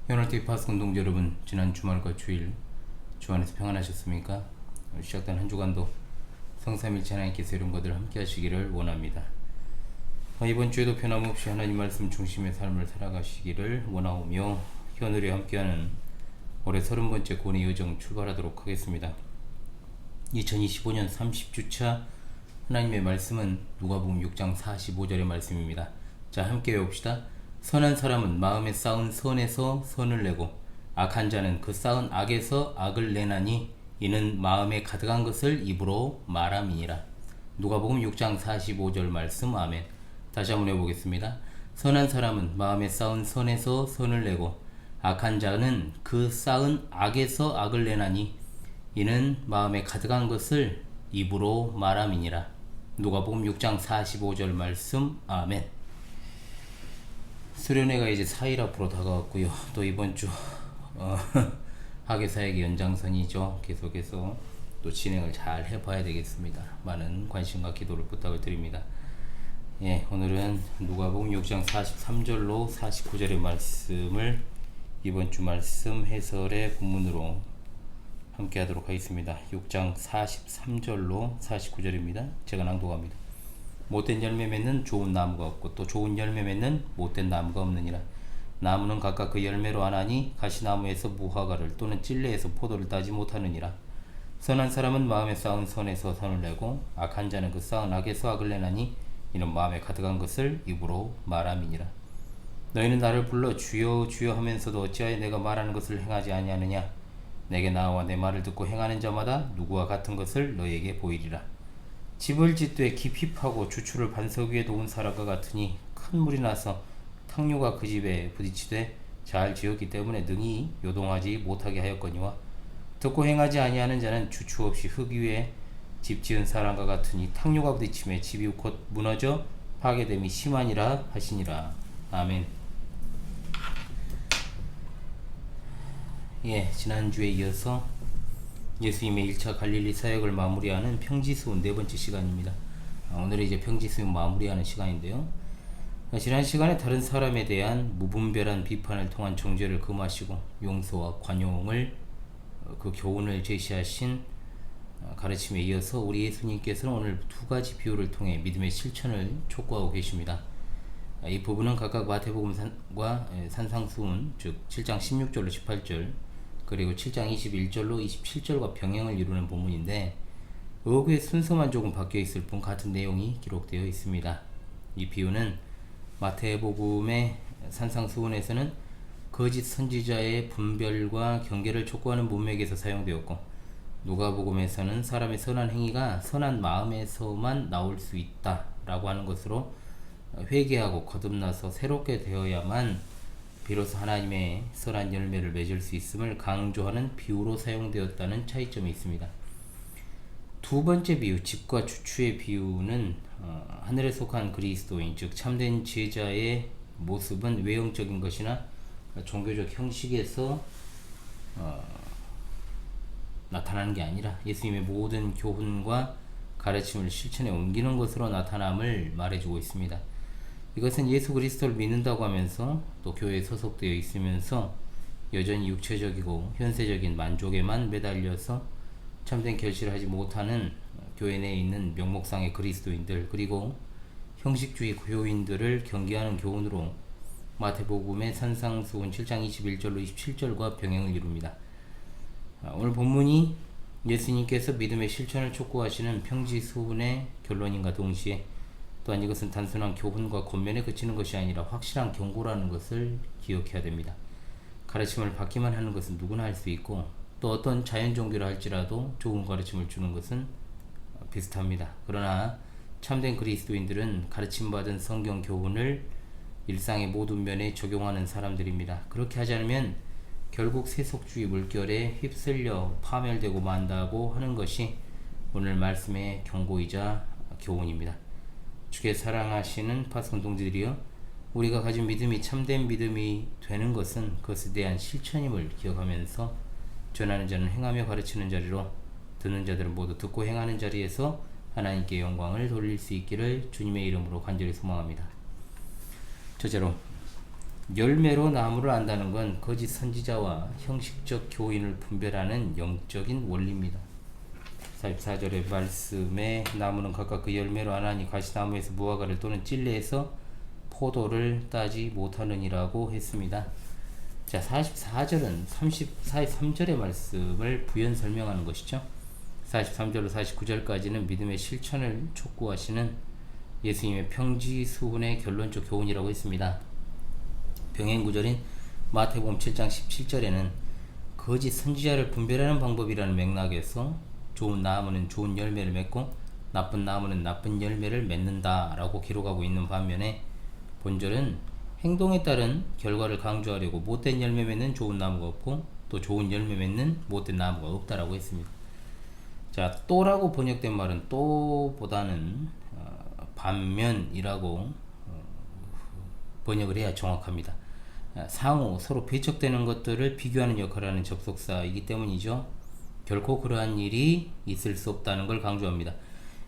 현월TV 파스콘 동지 여러분, 지난 주말과 주일 주 안에서 평안하셨습니까? 시작된 한 주간도 성삼일체 하나님께서 여러분과들 함께 하시기를 원합니다. 이번 주에도 변함없이 하나님 말씀 중심의 삶을 살아가시기를 원하오며 현울이 함께하는 올해 30번째 고뇌 여정 출발하도록 하겠습니다. 2025년 30주차 하나님의 말씀은 누가복음 6장 45절의 말씀입니다. 자, 함께 외웁시다. 선한 사람은 마음에 쌓은 선에서 선을 내고 악한 자는 그 쌓은 악에서 악을 내나니 이는 마음에 가득한 것을 입으로 말함이니라. 누가복음 6장 45절 말씀. 아멘. 다시 한번 해보겠습니다. 선한 사람은 마음에 쌓은 선에서 선을 내고 악한 자는 그 쌓은 악에서 악을 내나니 이는 마음에 가득한 것을 입으로 말함이니라. 누가복음 6장 45절 말씀. 아멘. 수련회가 이제 4일 앞으로 다가왔고요. 또 이번 주 학예사역의 연장선이죠. 계속해서 또 진행을 잘 해봐야 되겠습니다. 많은 관심과 기도를 부탁을 드립니다. 예, 오늘은 누가복음 6장 43절로 49절의 말씀을 이번 주 말씀 해설의 본문으로 함께 하도록 하겠습니다. 6장 43절로 49절입니다. 제가 낭독합니다. 못된 열매 맺는 좋은 나무가 없고 또 좋은 열매 맺는 못된 나무가 없느니라. 나무는 각각 그 열매로 아나니 가시나무에서 무화과를 또는 찔레에서 포도를 따지 못하느니라. 선한 사람은 마음에 쌓은 선에서 선을 내고 악한 자는 그 쌓은 악에서 악을 내나니 이는 마음에 가득한 것을 입으로 말함이니라. 너희는 나를 불러 주여 주여 하면서도 어찌하여 내가 말하는 것을 행하지 아니하느냐. 내게 나와 내 말을 듣고 행하는 자마다 누구와 같은 것을 너희에게 보이리라. 집을 짓되 깊이 파고 주추를 반석 위에 놓은 사람과 같으니 큰 물이 나서 탕류가 그 집에 부딪히되 잘 지었기 때문에 능히 요동하지 못하게 하였거니와 듣고 행하지 아니하는 자는 주추 없이 흙 위에 집 지은 사람과 같으니 탕류가 부딪힘에 집이 곧 무너져 파괴됨이 심하니라 하시니라. 아멘. 예, 지난주에 이어서 예수님의 1차 갈릴리 사역을 마무리하는 평지수훈 네 번째 시간입니다. 오늘은 이제 평지수훈 마무리하는 시간인데요. 지난 시간에 다른 사람에 대한 무분별한 비판을 통한 정죄를 금하시고 용서와 관용을 그 교훈을 제시하신 가르침에 이어서 우리 예수님께서는 오늘 두 가지 비유를 통해 믿음의 실천을 촉구하고 계십니다. 이 부분은 각각 마태복음과 산상수훈 즉 7장 16절로 18절 그리고 7장 21절로 27절과 병행을 이루는 본문인데 의혹의 순서만 조금 바뀌어 있을 뿐 같은 내용이 기록되어 있습니다. 이 비유는 마태복음의 산상수훈에서는 거짓 선지자의 분별과 경계를 촉구하는 문맥에서 사용되었고 누가복음에서는 사람의 선한 행위가 선한 마음에서만 나올 수 있다라고 하는 것으로 회개하고 거듭나서 새롭게 되어야만 비로소 하나님의 선한 열매를 맺을 수 있음을 강조하는 비유로 사용되었다는 차이점이 있습니다. 두 번째 비유, 집과 주추의 비유는 하늘에 속한 그리스도인, 즉 참된 제자의 모습은 외형적인 것이나 종교적 형식에서 나타나는 게 아니라 예수님의 모든 교훈과 가르침을 실천에 옮기는 것으로 나타남을 말해주고 있습니다. 이것은 예수 그리스도를 믿는다고 하면서 또 교회에 소속되어 있으면서 여전히 육체적이고 현세적인 만족에만 매달려서 참된 결실을 하지 못하는 교회 내에 있는 명목상의 그리스도인들 그리고 형식주의 교인들을 경계하는 교훈으로 마태복음의 산상수훈 7장 21절로 27절과 병행을 이룹니다. 오늘 본문이 예수님께서 믿음의 실천을 촉구하시는 평지수훈의 결론인가 동시에 또한 이것은 단순한 교훈과 권면에 그치는 것이 아니라 확실한 경고라는 것을 기억해야 됩니다. 가르침을 받기만 하는 것은 누구나 할 수 있고 또 어떤 자연 종교를 할지라도 좋은 가르침을 주는 것은 비슷합니다. 그러나 참된 그리스도인들은 가르침받은 성경 교훈을 일상의 모든 면에 적용하는 사람들입니다. 그렇게 하지 않으면 결국 세속주의 물결에 휩쓸려 파멸되고 만다고 하는 것이 오늘 말씀의 경고이자 교훈입니다. 주께 사랑하시는 파스콘 동지들이여, 우리가 가진 믿음이 참된 믿음이 되는 것은 그것에 대한 실천임을 기억하면서 전하는 자는 행하며 가르치는 자리로 듣는 자들은 모두 듣고 행하는 자리에서 하나님께 영광을 돌릴 수 있기를 주님의 이름으로 간절히 소망합니다. 첫째로 열매로 나무를 안다는 건 거짓 선지자와 형식적 교인을 분별하는 영적인 원리입니다. 44절의 말씀에 나무는 각각 그 열매로 안하니 가시나무에서 무화과를 또는 찔레에서 포도를 따지 못하느니라고 했습니다. 자, 44절은 43절의 말씀을 부연 설명하는 것이죠. 43절로 49절까지는 믿음의 실천을 촉구하시는 예수님의 평지수훈의 결론적 교훈이라고 했습니다. 병행구절인 마태복음 7장 17절에는 거짓 선지자를 분별하는 방법이라는 맥락에서 좋은 나무는 좋은 열매를 맺고 나쁜 나무는 나쁜 열매를 맺는다 라고 기록하고 있는 반면에 본절은 행동에 따른 결과를 강조하려고 못된 열매 맺는 좋은 나무가 없고 또 좋은 열매 맺는 못된 나무가 없다라고 했습니다. 자, 또라고 번역된 말은 또보다는 반면이라고 번역을 해야 정확합니다. 상호 서로 배척되는 것들을 비교하는 역할을 하는 접속사이기 때문이죠. 결코 그러한 일이 있을 수 없다는 걸 강조합니다.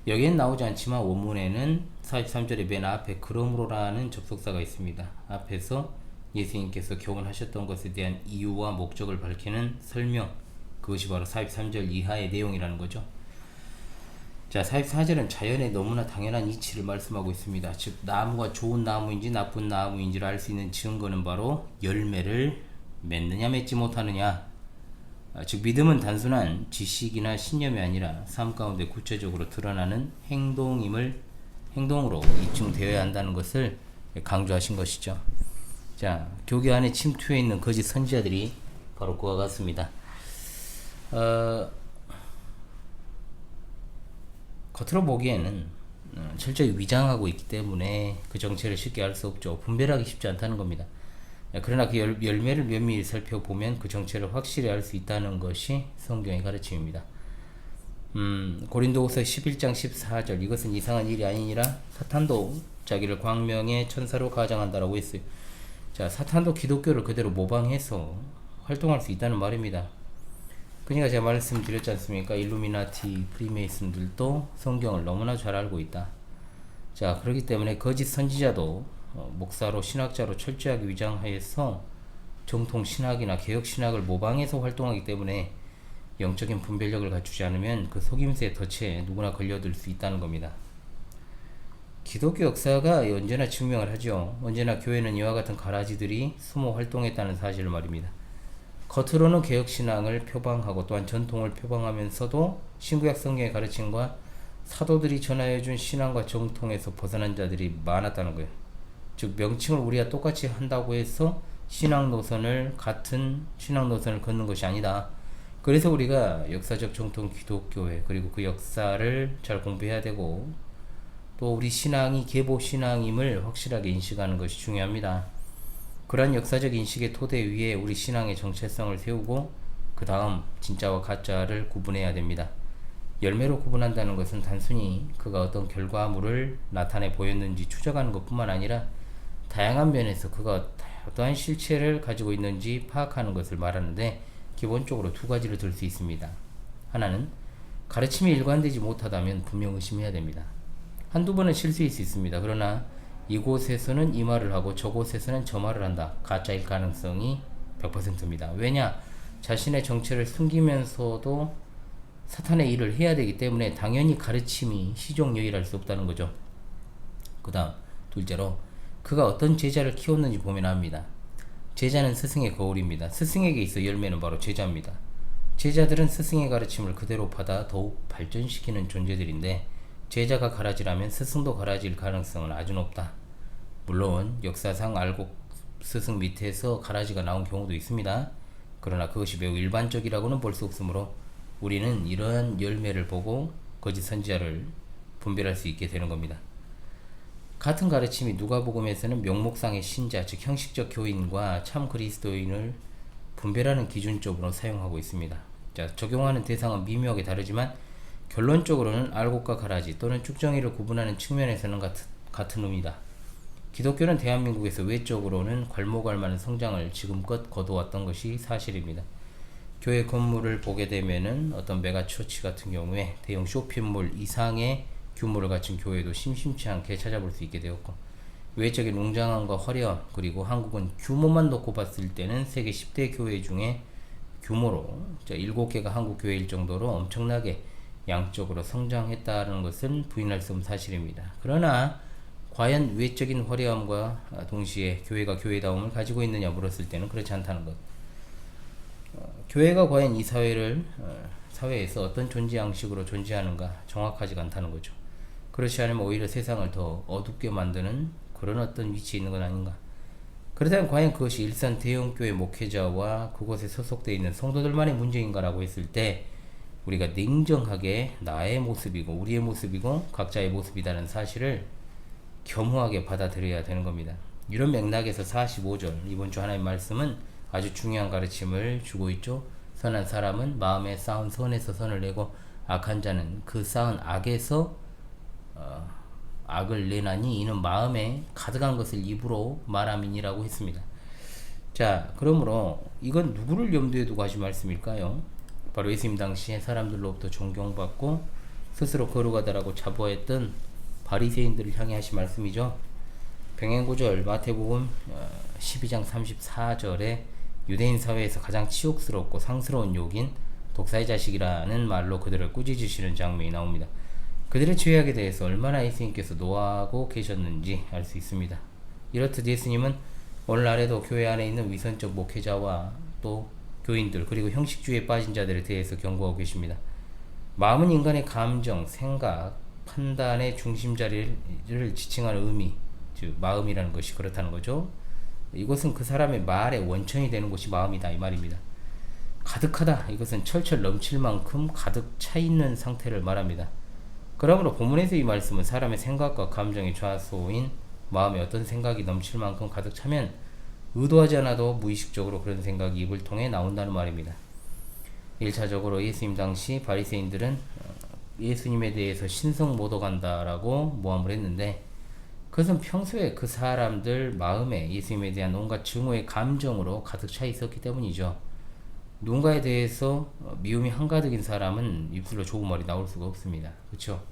여기엔 나오지 않지만 원문에는 43절의 맨 앞에 그러므로라는 접속사가 있습니다. 앞에서 예수님께서 교훈하셨던 것에 대한 이유와 목적을 밝히는 설명, 그것이 바로 43절 이하의 내용이라는 거죠. 자, 44절은 자연의 너무나 당연한 이치를 말씀하고 있습니다. 즉 나무가 좋은 나무인지 나쁜 나무인지를 알 수 있는 증거는 바로 열매를 맺느냐 맺지 못하느냐. 즉 믿음은 단순한 지식이나 신념이 아니라 삶 가운데 구체적으로 드러나는 행동으로 입증되어야 한다는 것을 강조하신 것이죠. 자, 교회 안에 침투해 있는 거짓 선지자들이 바로 그와 같습니다. 겉으로 보기에는 철저히 위장하고 있기 때문에 그 정체를 쉽게 알 수 없죠. 분별하기 쉽지 않다는 겁니다. 그러나 그 열매를 면밀히 살펴보면 그 정체를 확실히 알 수 있다는 것이 성경의 가르침입니다. 고린도후서 11장 14절 이것은 이상한 일이 아니니라 사탄도 자기를 광명의 천사로 가장한다라고 했어요. 자, 사탄도 기독교를 그대로 모방해서 활동할 수 있다는 말입니다. 그러니까 제가 말씀드렸지 않습니까? 일루미나티, 프리메이슨들도 성경을 너무나 잘 알고 있다. 자, 그렇기 때문에 거짓 선지자도 목사로 신학자로 철저하게 위장하여서 정통 신학이나 개혁 신학을 모방해서 활동하기 때문에 영적인 분별력을 갖추지 않으면 그 속임수의 덫에 누구나 걸려들 수 있다는 겁니다. 기독교 역사가 언제나 증명을 하죠. 언제나 교회는 이와 같은 가라지들이 숨어 활동했다는 사실을 말입니다. 겉으로는 개혁신앙을 표방하고 또한 전통을 표방하면서도 신구약 성경의 가르침과 사도들이 전하여준 신앙과 정통에서 벗어난 자들이 많았다는 거예요. 즉 명칭을 우리가 똑같이 한다고 해서 같은 신앙 노선을 걷는 것이 아니다. 그래서 우리가 역사적 정통 기독교회 그리고 그 역사를 잘 공부해야 되고 또 우리 신앙이 계보 신앙임을 확실하게 인식하는 것이 중요합니다. 그러한 역사적 인식의 토대 위에 우리 신앙의 정체성을 세우고 그 다음 진짜와 가짜를 구분해야 됩니다. 열매로 구분한다는 것은 단순히 그가 어떤 결과물을 나타내 보였는지 추적하는 것뿐만 아니라 다양한 면에서 그가 어떠한 실체를 가지고 있는지 파악하는 것을 말하는데 기본적으로 두 가지를 들 수 있습니다. 하나는 가르침이 일관되지 못하다면 분명 의심해야 됩니다. 한두 번은 실수일 수 있습니다. 그러나 이곳에서는 이 말을 하고 저곳에서는 저 말을 한다. 가짜일 가능성이 100%입니다. 왜냐? 자신의 정체를 숨기면서도 사탄의 일을 해야 되기 때문에 당연히 가르침이 시종유일할 수 없다는 거죠. 그 다음 둘째로 그가 어떤 제자를 키웠는지 보면 압니다. 제자는 스승의 거울입니다. 스승에게 있어 열매는 바로 제자입니다. 제자들은 스승의 가르침을 그대로 받아 더욱 발전시키는 존재들인데 제자가 가라지라면 스승도 가라질 가능성은 아주 높다. 물론 역사상 알곡 스승 밑에서 가라지가 나온 경우도 있습니다. 그러나 그것이 매우 일반적이라고는 볼 수 없으므로 우리는 이러한 열매를 보고 거짓 선지자를 분별할 수 있게 되는 겁니다. 같은 가르침이 누가복음에서는 명목상의 신자, 즉 형식적 교인과 참 그리스도인을 분별하는 기준점으로 사용하고 있습니다. 자, 적용하는 대상은 미묘하게 다르지만 결론적으로는 알곡과 가라지 또는 쭉정이를 구분하는 측면에서는 같은 의미다. 기독교는 대한민국에서 외적으로는 괄목할 만한 성장을 지금껏 거둬왔던 것이 사실입니다. 교회 건물을 보게 되면은 어떤 메가처치 같은 경우에 대형 쇼핑몰 이상의 규모를 갖춘 교회도 심심치 않게 찾아볼 수 있게 되었고 외적인 웅장함과 화려함, 그리고 한국은 규모만 놓고 봤을 때는 세계 10대 교회 중에 규모로 7개가 한국 교회일 정도로 엄청나게 양적으로 성장했다는 것은 부인할 수 없는 사실입니다. 그러나 과연 외적인 화려함과 동시에 교회가 교회다움을 가지고 있느냐 물었을 때는 그렇지 않다는 것. 교회가 과연 이 사회에서 어떤 존재 양식으로 존재하는가 정확하지가 않다는 거죠. 그렇지 않으면 오히려 세상을 더 어둡게 만드는 그런 어떤 위치에 있는 건 아닌가. 그렇다면 과연 그것이 일산 대형교회 목회자와 그곳에 소속되어 있는 성도들만의 문제인가라고 했을 때 우리가 냉정하게 나의 모습이고 우리의 모습이고 각자의 모습이라는 사실을 겸허하게 받아들여야 되는 겁니다. 이런 맥락에서 45절 이번 주 하나님의 말씀은 아주 중요한 가르침을 주고 있죠. 선한 사람은 마음에 쌓은 선에서 선을 내고 악한 자는 그 쌓은 악에서 악을 내나니 이는 마음에 가득한 것을 입으로 말함이니라고 했습니다. 자, 그러므로 이건 누구를 염두에 두고 하신 말씀일까요? 바로 예수님 당시에 사람들로부터 존경받고 스스로 거룩하다라고 자부했던 바리새인들을 향해 하신 말씀이죠. 병행구절 마태복음 12장 34절에 유대인 사회에서 가장 치욕스럽고 상스러운 욕인 독사의 자식이라는 말로 그들을 꾸짖으시는 장면이 나옵니다. 그들의 죄악에 대해서 얼마나 예수님께서 노하고 계셨는지 알 수 있습니다. 이렇듯 예수님은 오늘날에도 교회 안에 있는 위선적 목회자와 또 교인들 그리고 형식주의에 빠진 자들에 대해서 경고하고 계십니다. 마음은 인간의 감정, 생각, 판단의 중심자리를 지칭하는 의미, 즉 마음이라는 것이 그렇다는 거죠. 이것은 그 사람의 말의 원천이 되는 곳이 마음이다 이 말입니다. 가득하다 이것은 철철 넘칠 만큼 가득 차 있는 상태를 말합니다. 그러므로 본문에서 이 말씀은 사람의 생각과 감정의 좌소인 마음에 어떤 생각이 넘칠 만큼 가득 차면 의도하지 않아도 무의식적으로 그런 생각이 입을 통해 나온다는 말입니다. 1차적으로 예수님 당시 바리새인들은 예수님에 대해서 신성 모독한다라고 모함을 했는데 그것은 평소에 그 사람들 마음에 예수님에 대한 온갖 증오의 감정으로 가득 차 있었기 때문이죠. 누군가에 대해서 미움이 한가득인 사람은 입술로 좋은 말이 나올 수가 없습니다. 그렇죠?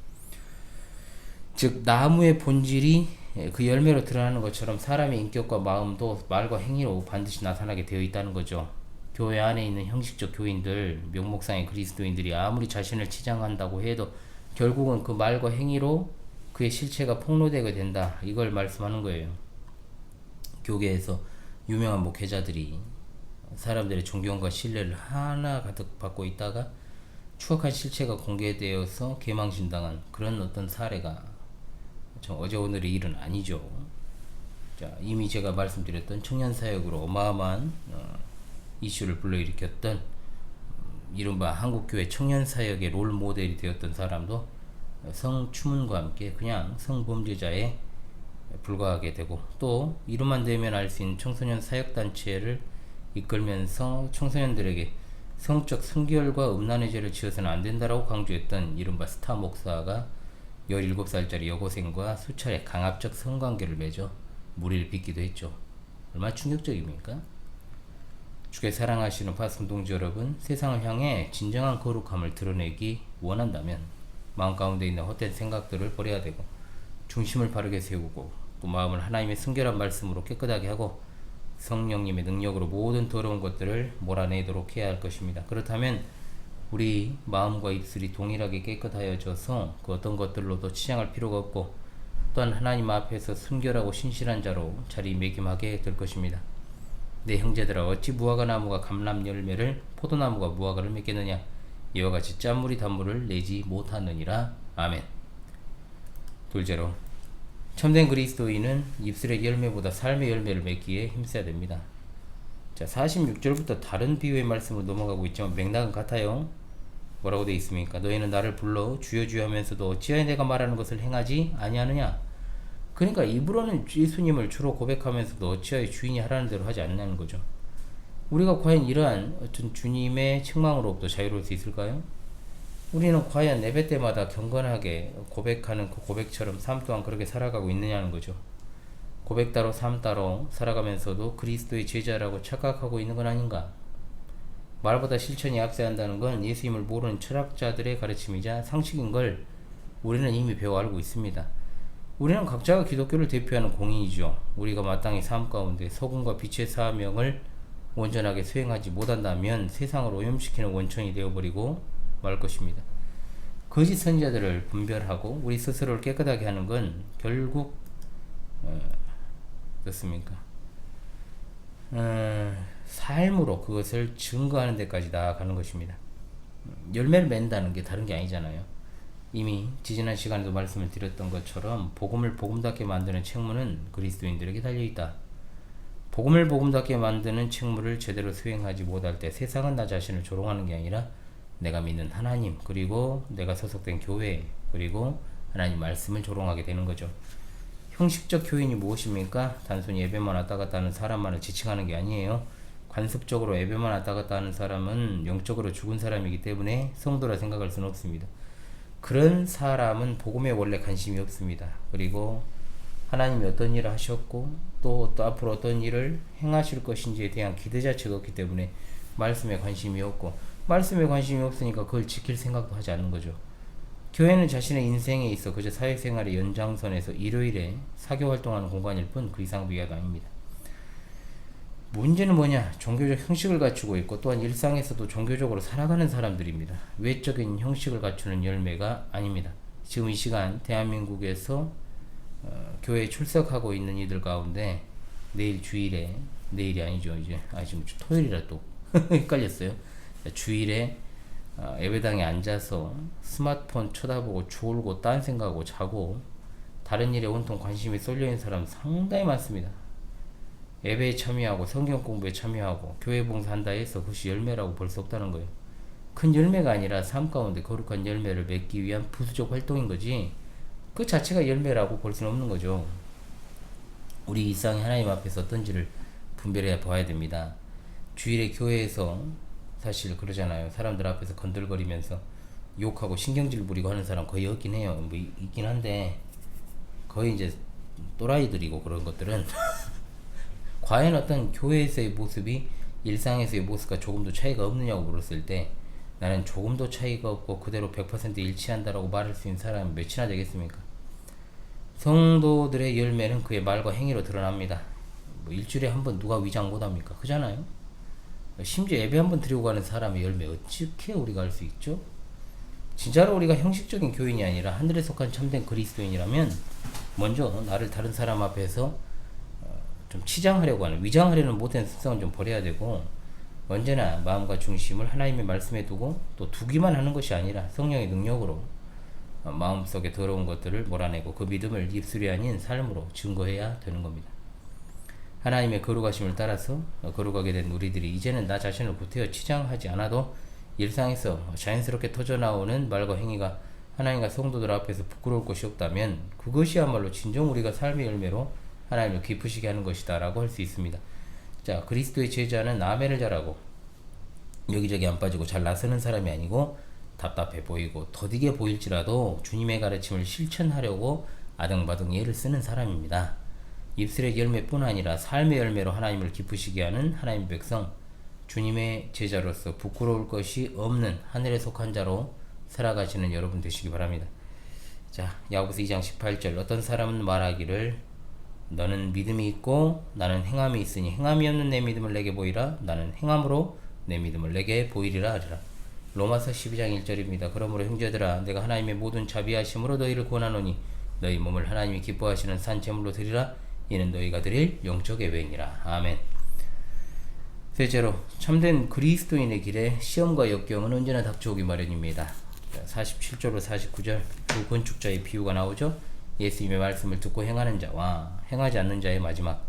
즉 나무의 본질이 그 열매로 드러나는 것처럼 사람의 인격과 마음도 말과 행위로 반드시 나타나게 되어 있다는 거죠. 교회 안에 있는 형식적 교인들, 명목상의 그리스도인들이 아무리 자신을 치장한다고 해도 결국은 그 말과 행위로 그의 실체가 폭로되게 된다. 이걸 말씀하는 거예요. 교계에서 유명한 목회자들이 사람들의 존경과 신뢰를 하나 가득 받고 있다가 추악한 실체가 공개되어서 개망신당한 그런 어떤 사례가 어제 오늘의 일은 아니죠. 자, 이미 제가 말씀드렸던 청년사역으로 어마어마한 이슈를 불러일으켰던 이른바 한국교회 청년사역의 롤모델이 되었던 사람도 성추문과 함께 그냥 성범죄자에 불과하게 되고 또 이름만 대면 알 수 있는 청소년 사역단체를 이끌면서 청소년들에게 성적 순결과 음란의 죄를 지어서는 안 된다라고 강조했던 이른바 스타 목사가 17살짜리 여고생과 수차례 강압적 성관계를 맺어 무리를 빚기도 했죠. 얼마나 충격적입니까? 주께 사랑하시는 파송 동지 여러분, 세상을 향해 진정한 거룩함을 드러내기 원한다면 마음 가운데 있는 헛된 생각들을 버려야 되고 중심을 바르게 세우고 또 마음을 하나님의 순결한 말씀으로 깨끗하게 하고 성령님의 능력으로 모든 더러운 것들을 몰아내도록 해야 할 것입니다. 그렇다면 우리 마음과 입술이 동일하게 깨끗하여져서 그 어떤 것들로도 치장할 필요가 없고 또한 하나님 앞에서 순결하고 신실한 자로 자리매김하게 될 것입니다. 내 형제들아 어찌 무화과 나무가 감람 열매를 포도나무가 무화과를 맺겠느냐 이와 같이 짠물이 단물을 내지 못하느니라. 아멘. 둘째로 참된 그리스도인은 입술의 열매보다 삶의 열매를 맺기에 힘써야 됩니다. 자, 46절부터 다른 비유의 말씀으로 넘어가고 있지만 맥락은 같아요. 뭐라고 되어 있습니까? 너희는 나를 불러 주여 주여 하면서도 어찌하여 내가 말하는 것을 행하지 아니하느냐. 그러니까 입으로는 예수님을 주로 고백하면서도 어찌하여 주인이 하라는 대로 하지 않냐는 거죠. 우리가 과연 이러한 어떤 주님의 책망으로부터 자유로울 수 있을까요? 우리는 과연 예배 때마다 경건하게 고백하는 그 고백처럼 삶 또한 그렇게 살아가고 있느냐는 거죠. 고백 따로 삶 따로 살아가면서도 그리스도의 제자라고 착각하고 있는 건 아닌가? 말보다 실천이 앞서야 한다는 건 예수님을 모르는 철학자들의 가르침이자 상식인 걸 우리는 이미 배워 알고 있습니다. 우리는 각자가 기독교를 대표하는 공인이죠. 우리가 마땅히 삶 가운데 소금과 빛의 사명을 온전하게 수행하지 못한다면 세상을 오염시키는 원천이 되어버리고 말 것입니다. 거짓 선지자들을 분별하고 우리 스스로를 깨끗하게 하는 건 결국 어떻습니까? 삶으로 그것을 증거하는 데까지 나아가는 것입니다. 열매를 맺는다는 게 다른 게 아니잖아요. 이미 지지난 시간에도 말씀을 드렸던 것처럼 복음을 복음답게 만드는 책무는 그리스도인들에게 달려있다. 복음을 복음답게 만드는 책무를 제대로 수행하지 못할 때 세상은 나 자신을 조롱하는 게 아니라 내가 믿는 하나님, 그리고 내가 소속된 교회, 그리고 하나님 말씀을 조롱하게 되는 거죠. 형식적 교인이 무엇입니까? 단순히 예배만 왔다 갔다 하는 사람만을 지칭하는 게 아니에요. 관습적으로 예배만 왔다 갔다 하는 사람은 영적으로 죽은 사람이기 때문에 성도라 생각할 수는 없습니다. 그런 사람은 복음에 원래 관심이 없습니다. 그리고 하나님이 어떤 일을 하셨고 또 앞으로 어떤 일을 행하실 것인지에 대한 기대 자체가 없기 때문에 말씀에 관심이 없고, 말씀에 관심이 없으니까 그걸 지킬 생각도 하지 않는 거죠. 교회는 자신의 인생에 있어 그저 사회생활의 연장선에서 일요일에 사교 활동하는 공간일 뿐 그 이상 비하가 아닙니다. 문제는 뭐냐? 종교적 형식을 갖추고 있고 또한 일상에서도 종교적으로 살아가는 사람들입니다. 외적인 형식을 갖추는 열매가 아닙니다. 지금 이 시간 대한민국에서 교회에 출석하고 있는 이들 가운데 내일 주일에, 내일이 아니죠 이제, 지금 토요일이라 또 헷갈렸어요. 주일에 예배당에 앉아서 스마트폰 쳐다보고 졸고 딴 생각하고 자고 다른 일에 온통 관심이 쏠려있는 사람 상당히 많습니다. 예배에 참여하고 성경 공부에 참여하고 교회 봉사한다 해서 그것이 열매라고 볼 수 없다는 거예요. 큰 열매가 아니라 삶 가운데 거룩한 열매를 맺기 위한 부수적 활동인 거지 그 자체가 열매라고 볼 수는 없는 거죠. 우리 일상이 하나님 앞에서 어떤지를 분별해야 봐야 됩니다. 주일에 교회에서 사실 그러잖아요. 사람들 앞에서 건들거리면서 욕하고 신경질 부리고 하는 사람 거의 없긴 해요. 뭐 있긴 한데 거의 이제 또라이들이고 그런 것들은 과연 어떤 교회에서의 모습이 일상에서의 모습과 조금도 차이가 없느냐고 물었을 때 나는 조금도 차이가 없고 그대로 100% 일치한다라고 말할 수 있는 사람이 몇이나 되겠습니까? 성도들의 열매는 그의 말과 행위로 드러납니다. 뭐 일주일에 한 번 누가 위장 못합니까? 그잖아요. 심지어 예배 한 번 드리고 가는 사람의 열매 어떻게 우리가 알 수 있죠? 진짜로 우리가 형식적인 교인이 아니라 하늘에 속한 참된 그리스도인이라면 먼저 나를 다른 사람 앞에서 좀 치장하려고 하는, 위장하려는 못된 습성은 좀 버려야 되고, 언제나 마음과 중심을 하나님의 말씀에 두고 또 두기만 하는 것이 아니라 성령의 능력으로 마음속에 더러운 것들을 몰아내고 그 믿음을 입술이 아닌 삶으로 증거해야 되는 겁니다. 하나님의 거룩하심을 따라서 거룩하게 된 우리들이 이제는 나 자신을 구태여 치장하지 않아도 일상에서 자연스럽게 터져나오는 말과 행위가 하나님과 성도들 앞에서 부끄러울 것이 없다면 그것이야말로 진정 우리가 삶의 열매로 하나님을 기쁘시게 하는 것이다 라고 할 수 있습니다. 자, 그리스도의 제자는 아멘을 잘하고 여기저기 안 빠지고 잘 나서는 사람이 아니고 답답해 보이고 더디게 보일지라도 주님의 가르침을 실천하려고 아등바등 예를 쓰는 사람입니다. 입술의 열매뿐 아니라 삶의 열매로 하나님을 기쁘시게 하는 하나님의 백성, 주님의 제자로서 부끄러울 것이 없는 하늘에 속한 자로 살아가시는 여러분 되시기 바랍니다. 자, 야고보서 2장 18절 어떤 사람은 말하기를 너는 믿음이 있고 나는 행함이 있으니 행함이 없는 내 믿음을 내게 보이라. 나는 행함으로 내 믿음을 내게 보이리라 하리라. 로마서 12장 1절입니다. 그러므로 형제들아 내가 하나님의 모든 자비하심으로 너희를 권하노니 너희 몸을 하나님이 기뻐하시는 산 제물로 드리라. 이는 너희가 드릴 영적 예배니라. 아멘. 셋째로 참된 그리스도인의 길에 시험과 역경은 언제나 닥쳐오기 마련입니다. 47절로 49절 두 건축자의 비유가 나오죠. 예수님의 말씀을 듣고 행하는 자와 행하지 않는 자의 마지막.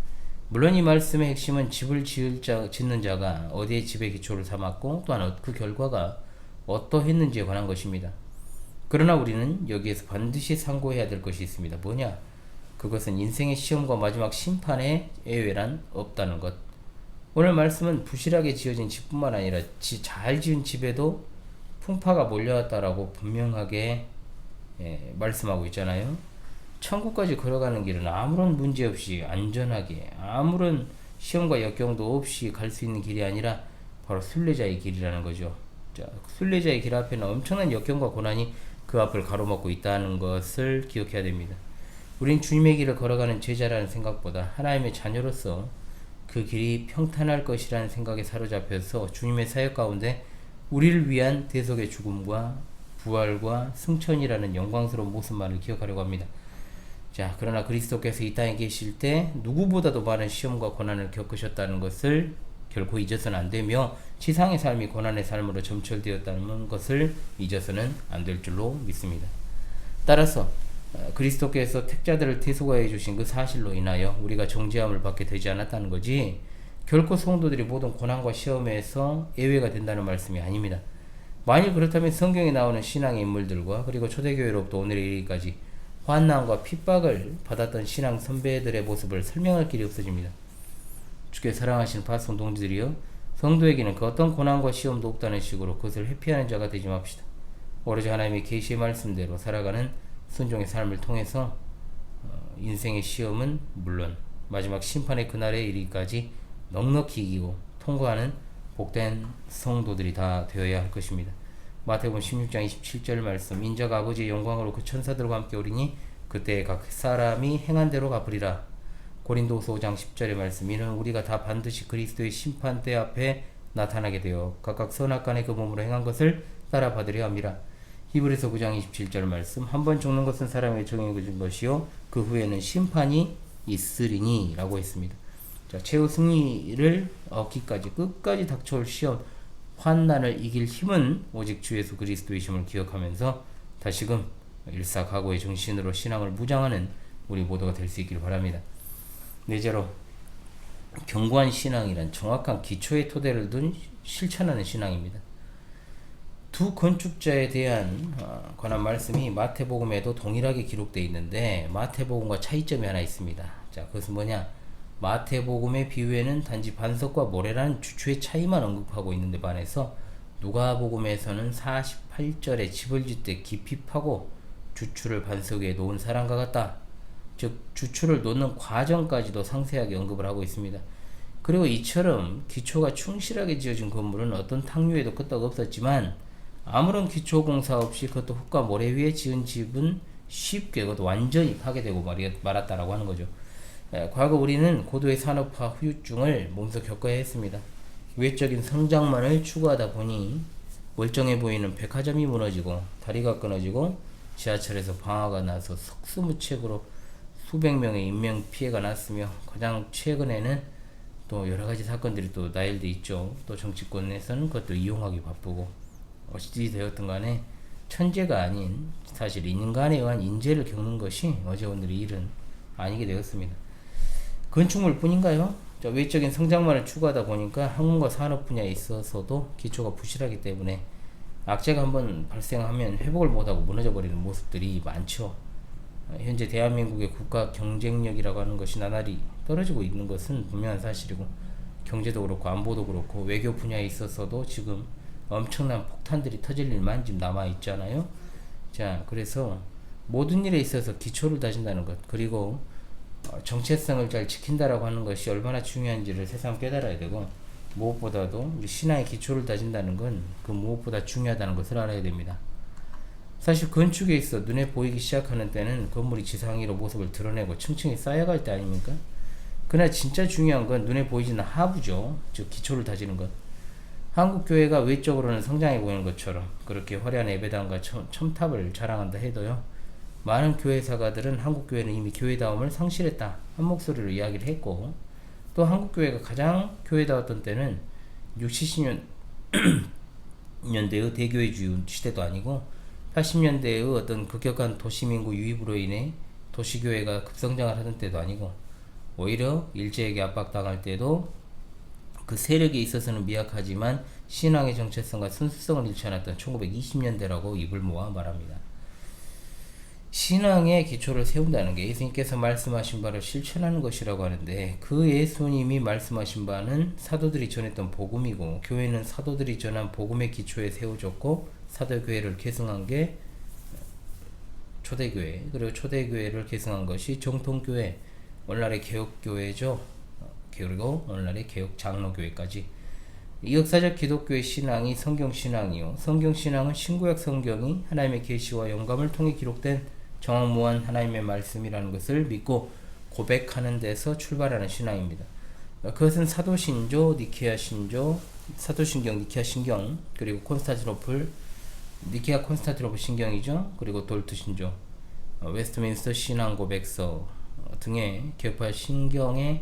물론 이 말씀의 핵심은 집을 짓는 자가 어디에 집의 기초를 삼았고 또한 그 결과가 어떠했는지에 관한 것입니다. 그러나 우리는 여기에서 반드시 상고해야 될 것이 있습니다. 뭐냐? 그것은 인생의 시험과 마지막 심판의 예외란 없다는 것. 오늘 말씀은 부실하게 지어진 집뿐만 아니라 잘 지은 집에도 풍파가 몰려왔다라고 분명하게 말씀하고 있잖아요. 천국까지 걸어가는 길은 아무런 문제 없이 안전하게 아무런 시험과 역경도 없이 갈 수 있는 길이 아니라 바로 순례자의 길이라는 거죠. 자, 순례자의 길 앞에는 엄청난 역경과 고난이 그 앞을 가로막고 있다는 것을 기억해야 됩니다. 우린 주님의 길을 걸어가는 제자라는 생각보다 하나님의 자녀로서 그 길이 평탄할 것이라는 생각에 사로잡혀서 주님의 사역 가운데 우리를 위한 대속의 죽음과 부활과 승천이라는 영광스러운 모습만을 기억하려고 합니다. 자, 그러나 그리스도께서 이 땅에 계실 때 누구보다도 많은 시험과 고난을 겪으셨다는 것을 결코 잊어서는 안 되며 지상의 삶이 고난의 삶으로 점철되었다는 것을 잊어서는 안 될 줄로 믿습니다. 따라서 그리스도께서 택자들을 대속하여 주신 그 사실로 인하여 우리가 정죄함을 받게 되지 않았다는 거지 결코 성도들이 모든 고난과 시험에서 예외가 된다는 말씀이 아닙니다. 만일 그렇다면 성경에 나오는 신앙의 인물들과 그리고 초대교회로부터 오늘에 이르기까지 환난과 핍박을 받았던 신앙 선배들의 모습을 설명할 길이 없어집니다. 주께 사랑하시는 파송 동지들이여, 성도에게는 그 어떤 고난과 시험도 없다는 식으로 그것을 회피하는 자가 되지 맙시다. 오로지 하나님의 계시의 말씀대로 살아가는 순종의 삶을 통해서 인생의 시험은 물론 마지막 심판의 그날에 이르기까지 넉넉히 이기고 통과하는 복된 성도들이 다 되어야 할 것입니다. 마태복음 16장 27절 말씀, 인자가 아버지의 영광으로 그 천사들과 함께 오리니 그때 각 사람이 행한 대로 갚으리라. 고린도후서 5장 10절의 말씀, 이는 우리가 다 반드시 그리스도의 심판대 앞에 나타나게 되어 각각 선악간의 그 몸으로 행한 것을 따라 받으려 함이라. 히브리서 9장 27절 말씀, 한 번 죽는 것은 사람에게 정해진 것이요 그 후에는 심판이 있으리니 라고 했습니다. 자, 최후 승리를 얻기까지 끝까지 닥쳐올 시험, 환난을 이길 힘은 오직 주 예수 그리스도이심을 기억하면서 다시금 일사각오의 정신으로 신앙을 무장하는 우리 모두가 될 수 있길 바랍니다. 넷째로, 견고한 신앙이란 정확한 기초의 토대를 둔 실천하는 신앙입니다. 두 건축자에 대한 관한 말씀이 마태복음에도 동일하게 기록되어 있는데 마태복음과 차이점이 하나 있습니다. 자, 그것은 뭐냐? 마태복음의 비유에는 단지 반석과 모래라는 주초의 차이만 언급하고 있는데 반해서 누가복음에서는 48절에 집을 짓되 깊이 파고 주추를 반석 위에 놓은 사람과 같다. 즉 주추를 놓는 과정까지도 상세하게 언급을 하고 있습니다. 그리고 이처럼 기초가 충실하게 지어진 건물은 어떤 탕류에도 끄떡 없었지만 아무런 기초 공사 없이 그것도 흙과 모래 위에 지은 집은 쉽게 그것도 완전히 파괴되고 말았다라고 하는 거죠. 과거 우리는 고도의 산업화 후유증을 몸소 겪어야 했습니다. 외적인 성장만을 추구하다 보니 멀쩡해 보이는 백화점이 무너지고 다리가 끊어지고 지하철에서 방화가 나서 속수무책으로 수백 명의 인명 피해가 났으며 가장 최근에는 또 여러 가지 사건들이 또 나열돼 있죠. 또 정치권에서는 그것도 이용하기 바쁘고 어찌 되었든 간에 천재가 아닌 사실 인간에 의한 인재를 겪는 것이 어제 오늘의 일은 아니게 되었습니다. 건축물 뿐인가요? 외적인 성장만을 추구하다 보니까 학문과 산업 분야에 있어서도 기초가 부실하기 때문에 악재가 한번 발생하면 회복을 못하고 무너져버리는 모습들이 많죠. 현재 대한민국의 국가 경쟁력이라고 하는 것이 나날이 떨어지고 있는 것은 분명한 사실이고 경제도 그렇고 안보도 그렇고 외교 분야에 있어서도 지금 엄청난 폭탄들이 터질 일만 지금 남아있잖아요. 자, 그래서 모든 일에 있어서 기초를 다진다는 것, 그리고 정체성을 잘 지킨다라고 하는 것이 얼마나 중요한지를 새삼 깨달아야 되고, 무엇보다도 우리 신앙의 기초를 다진다는 건 그 무엇보다 중요하다는 것을 알아야 됩니다. 사실 건축에 있어 눈에 보이기 시작하는 때는 건물이 지상 위로 모습을 드러내고 층층이 쌓여갈 때 아닙니까? 그러나 진짜 중요한 건 눈에 보이지는 하부죠. 즉 기초를 다지는 것. 한국교회가 외적으로는 성장해 보이는 것처럼 그렇게 화려한 예배당과 첨탑을 자랑한다 해도요, 많은 교회사가들은 한국교회는 이미 교회다움을 상실했다 한 목소리로 이야기를 했고, 또 한국교회가 가장 교회다웠던 때는 60, 70년대의 대교회주의 시대도 아니고 80년대의 어떤 급격한 도시민구 유입으로 인해 도시교회가 급성장을 하던 때도 아니고, 오히려 일제에게 압박당할 때도 그 세력에 있어서는 미약하지만 신앙의 정체성과 순수성을 잃지 않았던 1920년대라고 입을 모아 말합니다. 신앙의 기초를 세운다는 게 예수님께서 말씀하신 바를 실천하는 것이라고 하는데, 그 예수님이 말씀하신 바는 사도들이 전했던 복음이고, 교회는 사도들이 전한 복음의 기초에 세워졌고, 사도교회를 계승한 게 초대교회, 그리고 초대교회를 계승한 것이 정통교회, 오늘날의 개혁교회죠. 그리고 오늘날의 개혁장로교회까지. 이 역사적 기독교의 신앙이 성경신앙이요, 성경신앙은 신구약 성경이 하나님의 계시와 영감을 통해 기록된 정확무한 하나님의 말씀이라는 것을 믿고 고백하는 데서 출발하는 신앙입니다. 그것은 사도신조, 니케아 신조, 사도신경, 니케아 신경, 그리고 콘스탄티노플, 니케아 콘스탄티노플 신경이죠. 그리고 돌트 신조, 웨스트민스터 신앙 고백서 등의 교파 신경의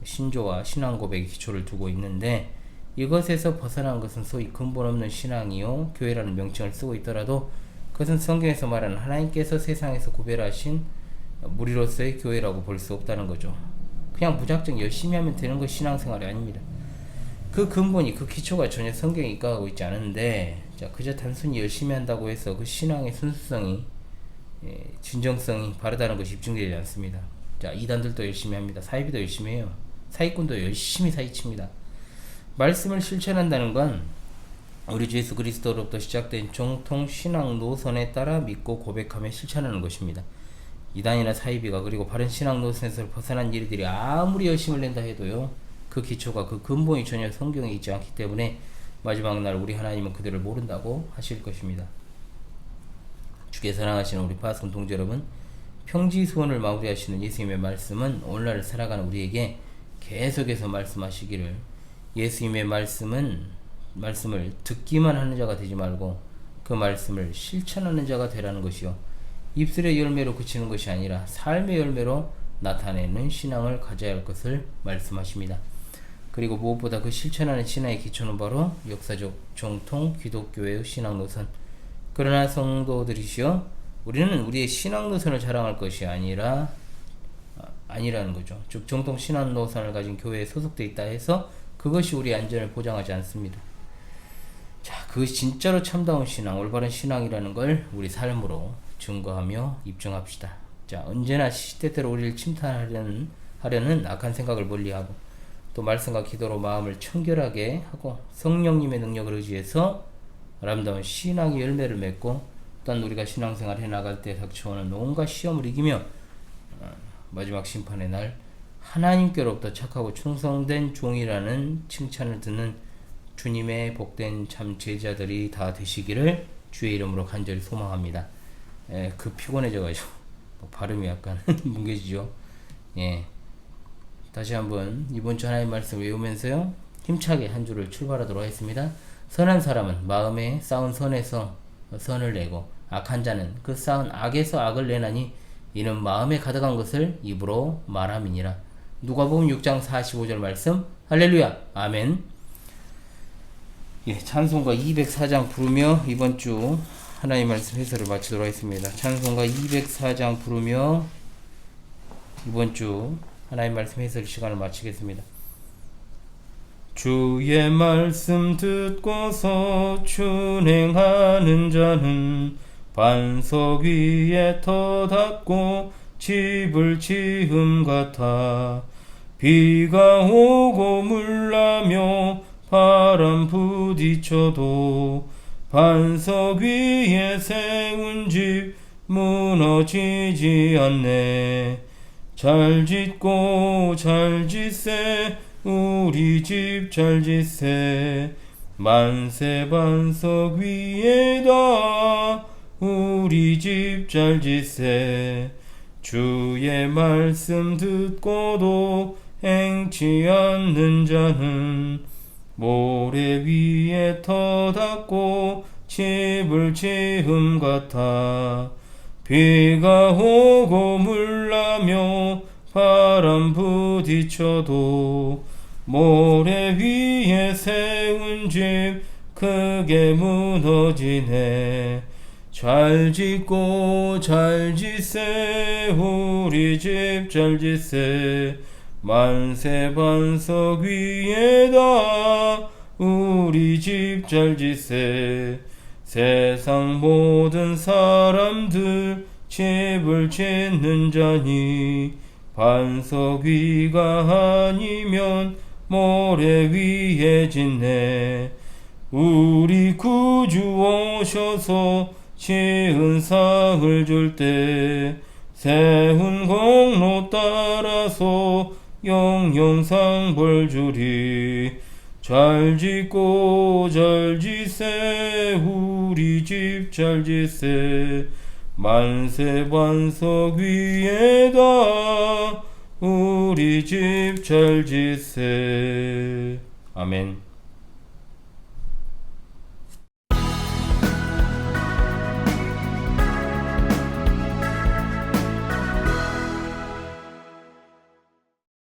신조와 신앙 고백의 기초를 두고 있는데, 이것에서 벗어난 것은 소위 근본 없는 신앙이요, 교회라는 명칭을 쓰고 있더라도 그것은 성경에서 말하는 하나님께서 세상에서 구별하신 무리로서의 교회라고 볼 수 없다는 거죠. 그냥 무작정 열심히 하면 되는 것이 신앙생활이 아닙니다. 그 근본이, 그 기초가 전혀 성경에 입각하고 있지 않은데, 자, 그저 단순히 열심히 한다고 해서 그 신앙의 순수성이, 진정성이 바르다는 것이 입증되지 않습니다. 자, 이단들도 열심히 합니다. 사이비도 열심히 해요. 사기꾼도 열심히 사기칩니다. 말씀을 실천한다는 건 우리 주 예수 그리스도로부터 시작된 정통 신앙 노선에 따라 믿고 고백하며 실천하는 것입니다. 이단이나 사이비가 그리고 바른 신앙 노선에서 벗어난 일들이 아무리 열심을 낸다 해도요, 그 기초가, 그 근본이 전혀 성경에 있지 않기 때문에 마지막 날 우리 하나님은 그들을 모른다고 하실 것입니다. 주께 사랑하시는 우리 파송 동지 여러분, 평지수원을 마무리하시는 예수님의 말씀은 오늘날 살아가는 우리에게 계속해서 말씀하시기를, 예수님의 말씀을 듣기만 하는 자가 되지 말고 그 말씀을 실천하는 자가 되라는 것이요, 입술의 열매로 그치는 것이 아니라 삶의 열매로 나타내는 신앙을 가져야 할 것을 말씀하십니다. 그리고 무엇보다 그 실천하는 신앙의 기초는 바로 역사적 정통 기독교의 신앙 노선. 그러나 성도들이시여, 우리는 우리의 신앙 노선을 자랑할 것이 아니라는 거죠. 즉 정통 신앙 노선을 가진 교회에 소속돼 있다 해서 그것이 우리의 안전을 보장하지 않습니다. 자, 그것이 진짜로 참다운 신앙, 올바른 신앙이라는 걸 우리 삶으로 증거하며 입증합시다. 자, 언제나 시대대로 우리를 침탈하려는 악한 생각을 멀리하고, 또 말씀과 기도로 마음을 청결하게 하고 성령님의 능력을 의지해서 아름다운 신앙의 열매를 맺고, 또한 우리가 신앙생활 해나갈 때 닥쳐오는 온갖 시험을 이기며 마지막 심판의 날 하나님께로부터 착하고 충성된 종이라는 칭찬을 듣는 주님의 복된 참 제자들이 다 되시기를 주의 이름으로 간절히 소망합니다. 피곤해져가지고 발음이 약간 뭉개지죠. 다시 한번 이번 주 하나님의 말씀 외우면서요, 힘차게 한 주를 출발하도록 하겠습니다. 선한 사람은 마음에 쌓은 선에서 선을 내고, 악한 자는 그 쌓은 악에서 악을 내나니 이는 마음에 가득한 것을 입으로 말함이니라. 누가복음 6장 45절 말씀. 할렐루야, 아멘. 찬송가 204장 부르며 이번 주 하나님의 말씀 해설을 마치도록 하겠습니다. 찬송가 204장 부르며 이번 주 하나님의 말씀 해설 시간을 마치겠습니다. 주의 말씀 듣고서 준행하는 자는 반석 위에 터닫고 집을 지음 같아. 비가 오고 물나며 바람 부딪혀도 반석 위에 세운 집 무너지지 않네. 잘 짓고 잘 짓세, 우리 집 잘 짓세. 만세 반석 위에다 우리 집 잘 짓세. 주의 말씀 듣고도 행치 않는 자는 모래 위에 터닫고 집을 지음 같아. 비가 오고 물나며 바람 부딪혀도 모래 위에 세운 집 크게 무너지네. 잘 짓고 잘 짓세, 우리 집 잘 짓세. 만세 반석 위에다 우리 집 잘 짓세. 세상 모든 사람들 집을 짓는 자니 반석 위가 아니면 모래 위에 짓네. 우리 구주 오셔서 지은 상을 줄 때 세운 공로 따라서 영영상 벌 주리. 잘 짓고 잘 짓세, 우리 집 잘 짓세. 만세 반석 위에다 우리 집 잘 지세. 아멘.